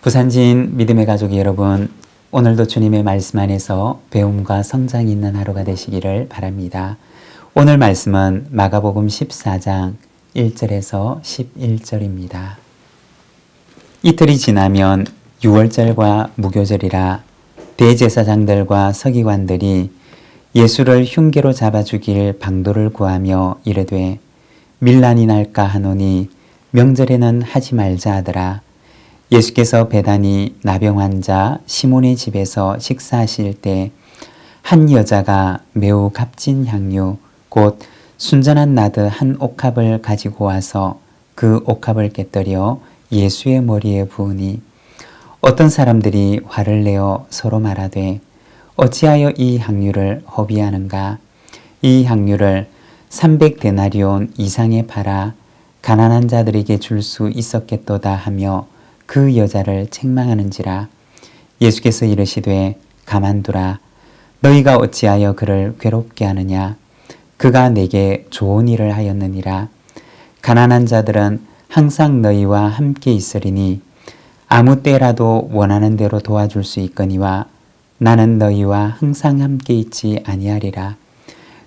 부산지인 믿음의 가족 여러분, 오늘도 주님의 말씀 안에서 배움과 성장이 있는 하루가 되시기를 바랍니다. 오늘 말씀은 마가복음 14장 1절에서 11절입니다. 이틀이 지나면 유월절과 무교절이라 대제사장들과 서기관들이 예수를 흉계로 잡아 죽일 방도를 구하며 이르되 밀란이 날까 하노니 명절에는 하지 말자 하더라. 예수께서 베다니 나병 환자 시몬의 집에서 식사하실 때 한 여자가 매우 값진 향유 곧 순전한 나드 한 옥합을 가지고 와서 그 옥합을 깨뜨려 예수의 머리에 부으니 어떤 사람들이 화를 내어 서로 말하되 어찌하여 이 향유를 허비하는가? 이 향유를 300데나리온 이상에 팔아 가난한 자들에게 줄 수 있었겠도다 하며 그 여자를 책망하는지라. 예수께서 이르시되 가만두라. 너희가 어찌하여 그를 괴롭게 하느냐? 그가 내게 좋은 일을 하였느니라. 가난한 자들은 항상 너희와 함께 있으리니 아무 때라도 원하는 대로 도와줄 수 있거니와 나는 너희와 항상 함께 있지 아니하리라.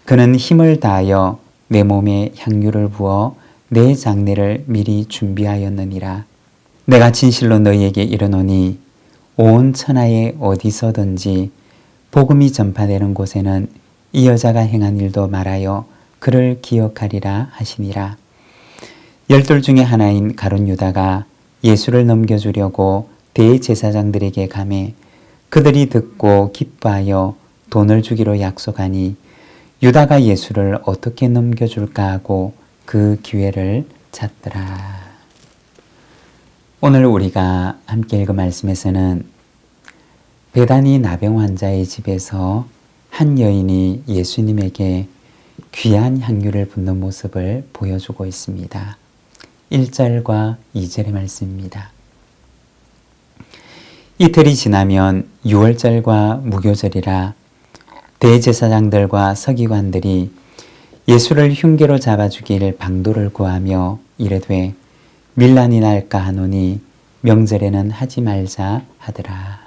그는 힘을 다하여 내 몸에 향유를 부어 내 장례를 미리 준비하였느니라. 내가 진실로 너희에게 이르노니 온 천하에 어디서든지 복음이 전파되는 곳에는 이 여자가 행한 일도 말하여 그를 기억하리라 하시니라. 12 중에 하나인 가룟 유다가 예수를 넘겨주려고 대제사장들에게 가매 그들이 듣고 기뻐하여 돈을 주기로 약속하니 유다가 예수를 어떻게 넘겨줄까 하고 그 기회를 찾더라. 오늘 우리가 함께 읽은 말씀에서는 베다니 나병 환자의 집에서 한 여인이 예수님에게 귀한 향유를 붓는 모습을 보여주고 있습니다. 1절과 2절의 말씀입니다. 이틀이 지나면 유월절과 무교절이라 대제사장들과 서기관들이 예수를 흉계로 잡아 죽일 방도를 구하며 이르되 밀란이 날까 하노니 명절에는 하지 말자 하더라.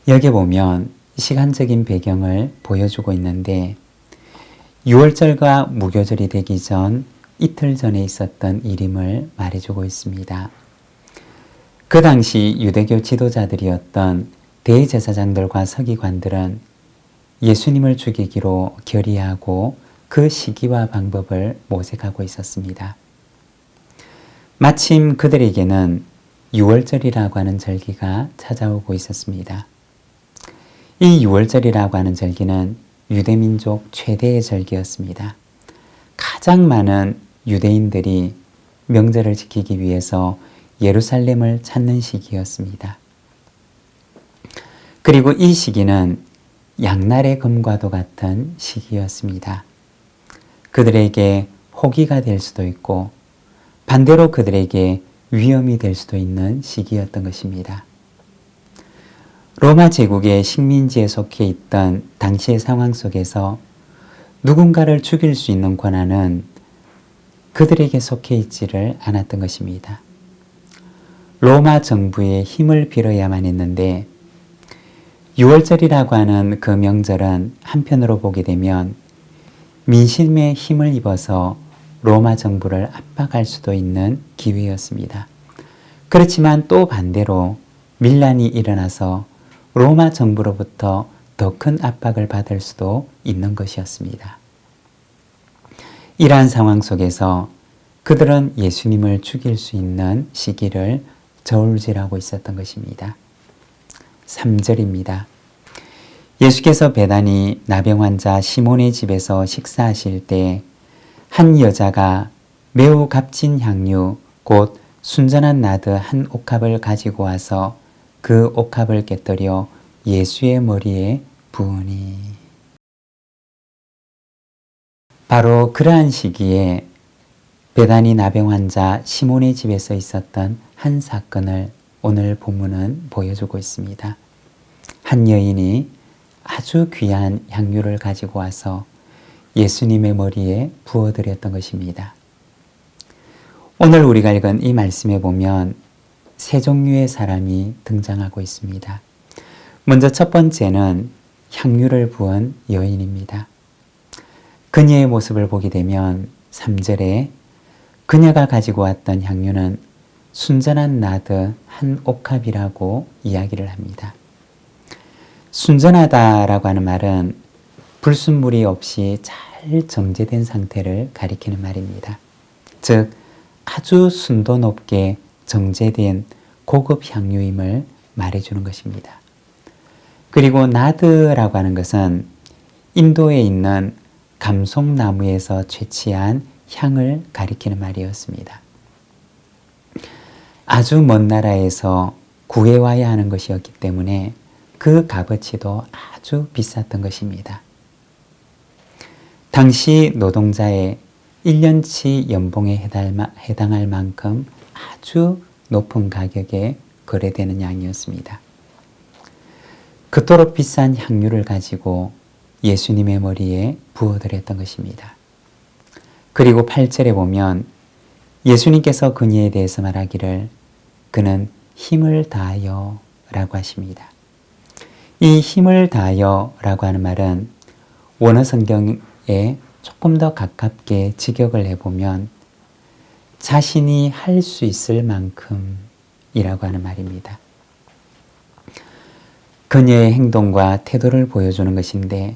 여기 보면 시간적인 배경을 보여주고 있는데 유월절과 무교절이 되기 전 이틀 전에 있었던 일임을 말해주고 있습니다. 그 당시 유대교 지도자들이었던 대제사장들과 서기관들은 예수님을 죽이기로 결의하고 그 시기와 방법을 모색하고 있었습니다. 마침 그들에게는 유월절이라고 하는 절기가 찾아오고 있었습니다. 이 유월절이라고 하는 절기는 유대민족 최대의 절기였습니다. 가장 많은 유대인들이 명절을 지키기 위해서 예루살렘을 찾는 시기였습니다. 그리고 이 시기는 양날의 검과도 같은 시기였습니다. 그들에게 호기가 될 수도 있고 반대로 그들에게 위험이 될 수도 있는 시기였던 것입니다. 로마 제국의 식민지에 속해 있던 당시의 상황 속에서 누군가를 죽일 수 있는 권한은 그들에게 속해 있지를 않았던 것입니다. 로마 정부의 힘을 빌어야만 했는데 유월절이라고 하는 그 명절은 한편으로 보게 되면 민심의 힘을 입어서 로마 정부를 압박할 수도 있는 기회였습니다. 그렇지만 또 반대로 밀란이 일어나서 로마 정부로부터 더 큰 압박을 받을 수도 있는 것이었습니다. 이러한 상황 속에서 그들은 예수님을 죽일 수 있는 시기를 저울질하고 있었던 것입니다. 3절입니다. 예수께서 베다니 나병 환자 시몬의 집에서 식사하실 때 한 여자가 매우 값진 향유 곧 순전한 나드 한 옥합을 가지고 와서 그 옥합을 깨뜨려 예수의 머리에 부으니. 바로 그러한 시기에 베다니 나병 환자 시몬의 집에서 있었던 한 사건을 오늘 본문은 보여주고 있습니다. 한 여인이 아주 귀한 향유를 가지고 와서 예수님의 머리에 부어드렸던 것입니다. 오늘 우리가 읽은 이 말씀에 보면 세 종류의 사람이 등장하고 있습니다. 먼저 첫 번째는 향유를 부은 여인입니다. 그녀의 모습을 보게 되면 3절에 그녀가 가지고 왔던 향유는 순전한 나드 한 옥합이라고 이야기를 합니다. 순전하다라고 하는 말은 불순물이 없이 잘 정제된 상태를 가리키는 말입니다. 즉 아주 순도 높게 정제된 고급 향유임을 말해주는 것입니다. 그리고 나드라고 하는 것은 인도에 있는 감송나무에서 채취한 향을 가리키는 말이었습니다. 아주 먼 나라에서 구해와야 하는 것이었기 때문에 그 값어치도 아주 비쌌던 것입니다. 당시 노동자의 1년치 연봉에 해당할 만큼 아주 높은 가격에 거래되는 양이었습니다. 그토록 비싼 향유를 가지고 예수님의 머리에 부어드렸던 것입니다. 그리고 8절에 보면 예수님께서 그녀에 대해서 말하기를 그는 힘을 다하여 라고 하십니다. 이 힘을 다하여 라고 하는 말은 원어 성경에 조금 더 가깝게 직역을 해보면 자신이 할 수 있을 만큼이라고 하는 말입니다. 그녀의 행동과 태도를 보여주는 것인데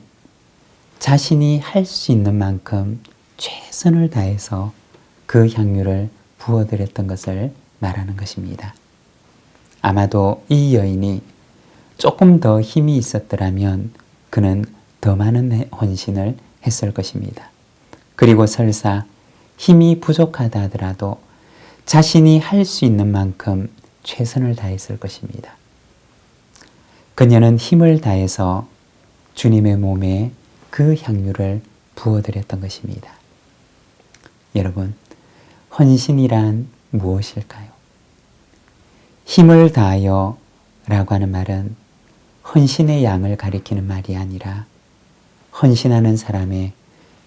자신이 할 수 있는 만큼 최선을 다해서 그 향유를 부어드렸던 것을 말하는 것입니다. 아마도 이 여인이 조금 더 힘이 있었더라면 그는 더 많은 헌신을 했을 것입니다. 그리고 설사 힘이 부족하다 하더라도 자신이 할 수 있는 만큼 최선을 다했을 것입니다. 그녀는 힘을 다해서 주님의 몸에 그 향유를 부어드렸던 것입니다. 여러분, 헌신이란 무엇일까요? 힘을 다하여 라고 하는 말은 헌신의 양을 가리키는 말이 아니라 헌신하는 사람의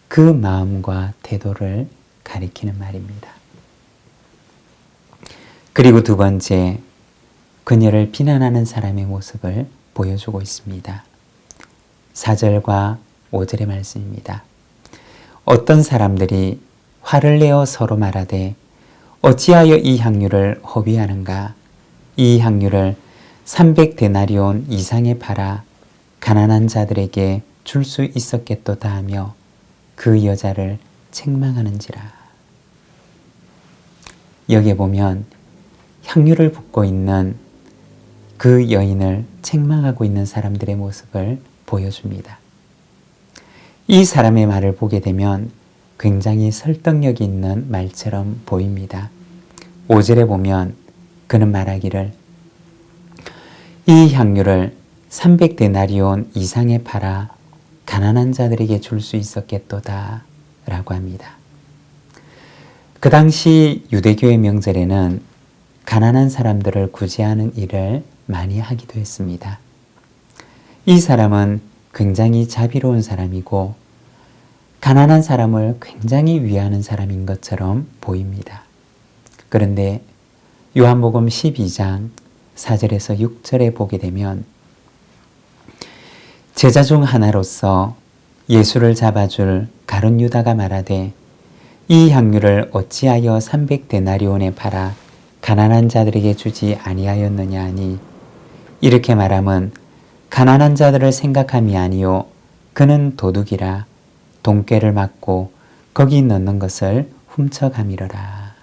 그 마음과 태도를 가리키는 말입니다. 그리고 두 번째, 그녀를 비난하는 사람의 모습을 보여주고 있습니다. 4절과 5절의 말씀입니다. 어떤 사람들이 화를 내어 서로 말하되 어찌하여 이 향유를 허비하는가? 이 향유를 300데나리온 이상에 팔아 가난한 자들에게 줄 수 있었겠도다 하며 그 여자를 책망하는지라. 여기에 보면 향유를 붓고 있는 그 여인을 책망하고 있는 사람들의 모습을 보여줍니다. 이 사람의 말을 보게 되면 굉장히 설득력이 있는 말처럼 보입니다. 5절에 보면 그는 말하기를 이 향유를 300데나리온 이상에 팔아 가난한 자들에게 줄 수 있었겠도다 라고 합니다. 그 당시 유대교의 명절에는 가난한 사람들을 구제하는 일을 많이 하기도 했습니다. 이 사람은 굉장히 자비로운 사람이고 가난한 사람을 굉장히 위하는 사람인 것처럼 보입니다. 그런데 요한복음 12장 4절에서 6절에 보게 되면 제자 중 하나로서 예수를 잡아줄 가룟 유다가 말하되 이 향유를 어찌하여 300데나리온에 팔아 가난한 자들에게 주지 아니하였느냐 하니 이렇게 말함은 가난한 자들을 생각함이 아니요 그는 도둑이라 돈꾀를 맞고 거기 넣는 것을 훔쳐가미러라.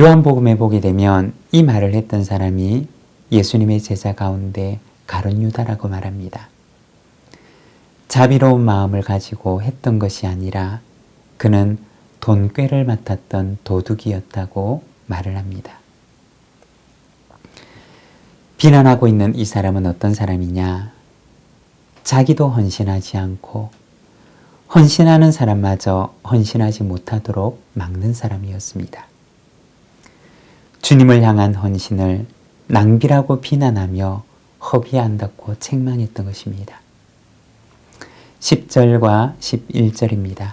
요한복음에 보게 되면 이 말을 했던 사람이 예수님의 제자 가운데 가룟 유다라고 말합니다. 자비로운 마음을 가지고 했던 것이 아니라 그는 돈꾀를 맡았던 도둑이었다고 말을 합니다. 비난하고 있는 이 사람은 어떤 사람이냐? 자기도 헌신하지 않고 헌신하는 사람마저 헌신하지 못하도록 막는 사람이었습니다. 주님을 향한 헌신을 낭비라고 비난하며 허비 안닫고 책망했던 것입니다. 10절과 11절입니다.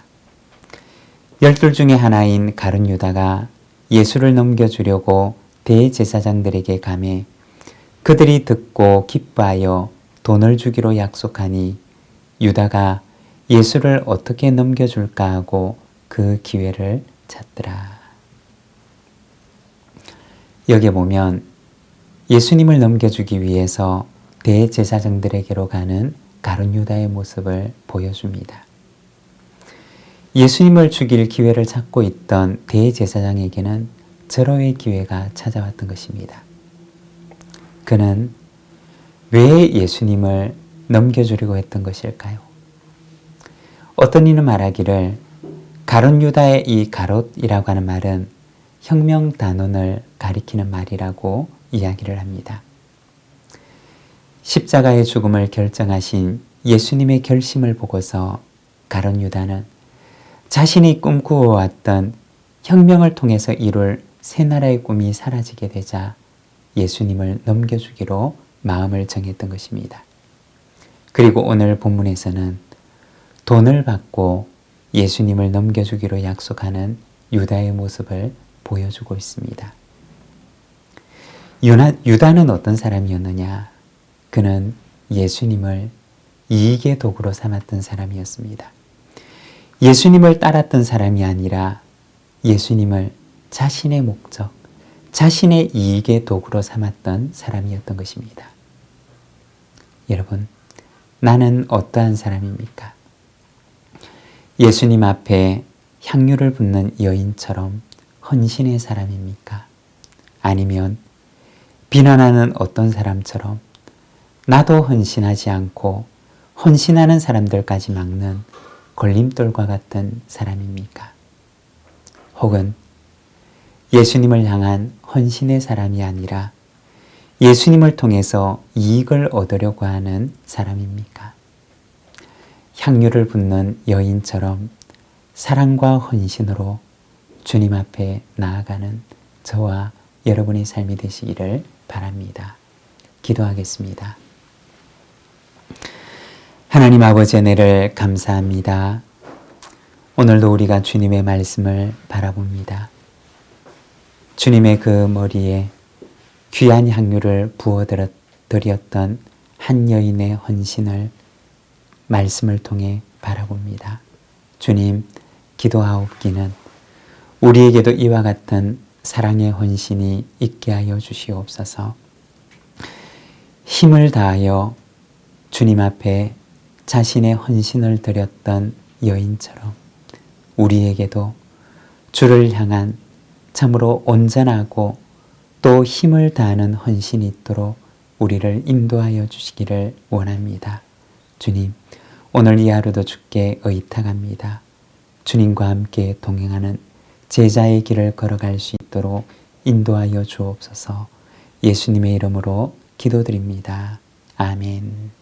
12 중에 하나인 가룟 유다가 예수를 넘겨주려고 대제사장들에게 가매 그들이 듣고 기뻐하여 돈을 주기로 약속하니 유다가 예수를 어떻게 넘겨줄까 하고 그 기회를 찾더라. 여기 보면 예수님을 넘겨주기 위해서 대제사장들에게로 가는 가룟 유다의 모습을 보여줍니다. 예수님을 죽일 기회를 찾고 있던 대제사장에게는 절호의 기회가 찾아왔던 것입니다. 그는 왜 예수님을 넘겨주려고 했던 것일까요? 어떤 이는 말하기를 가룟 유다의 이 가롯이라고 하는 말은 혁명 단원을 가리키는 말이라고 이야기를 합니다. 십자가의 죽음을 결정하신 예수님의 결심을 보고서 가룟 유다는 자신이 꿈꾸어왔던 혁명을 통해서 이룰 새 나라의 꿈이 사라지게 되자 예수님을 넘겨주기로 마음을 정했던 것입니다. 그리고 오늘 본문에서는 돈을 받고 예수님을 넘겨주기로 약속하는 유다의 모습을 보여주고 있습니다. 유다는 어떤 사람이었느냐? 그는 예수님을 이익의 도구로 삼았던 사람이었습니다. 예수님을 따랐던 사람이 아니라 예수님을 자신의 목적, 자신의 이익의 도구로 삼았던 사람이었던 것입니다. 여러분, 나는 어떠한 사람입니까? 예수님 앞에 향유를 붓는 여인처럼 헌신의 사람입니까? 아니면 비난하는 어떤 사람처럼 나도 헌신하지 않고 헌신하는 사람들까지 막는 걸림돌과 같은 사람입니까? 혹은 예수님을 향한 헌신의 사람이 아니라 예수님을 통해서 이익을 얻으려고 하는 사람입니까? 향유를 붓는 여인처럼 사랑과 헌신으로 주님 앞에 나아가는 저와 여러분의 삶이 되시기를 바랍니다. 기도하겠습니다. 하나님 아버지 은혜를 감사합니다. 오늘도 우리가 주님의 말씀을 바라봅니다. 주님의 그 머리에 귀한 향유를 부어드렸던 한 여인의 헌신을 말씀을 통해 바라봅니다. 주님, 기도하옵기는 우리에게도 이와 같은 사랑의 헌신이 있게 하여 주시옵소서. 힘을 다하여 주님 앞에 자신의 헌신을 드렸던 여인처럼 우리에게도 주를 향한 참으로 온전하고 또 힘을 다하는 헌신이 있도록 우리를 인도하여 주시기를 원합니다. 주님, 오늘 이 하루도 주께 의탁합니다. 주님과 함께 동행하는 제자의 길을 걸어갈 수 있도록 인도하여 주옵소서. 예수님의 이름으로 기도드립니다. 아멘.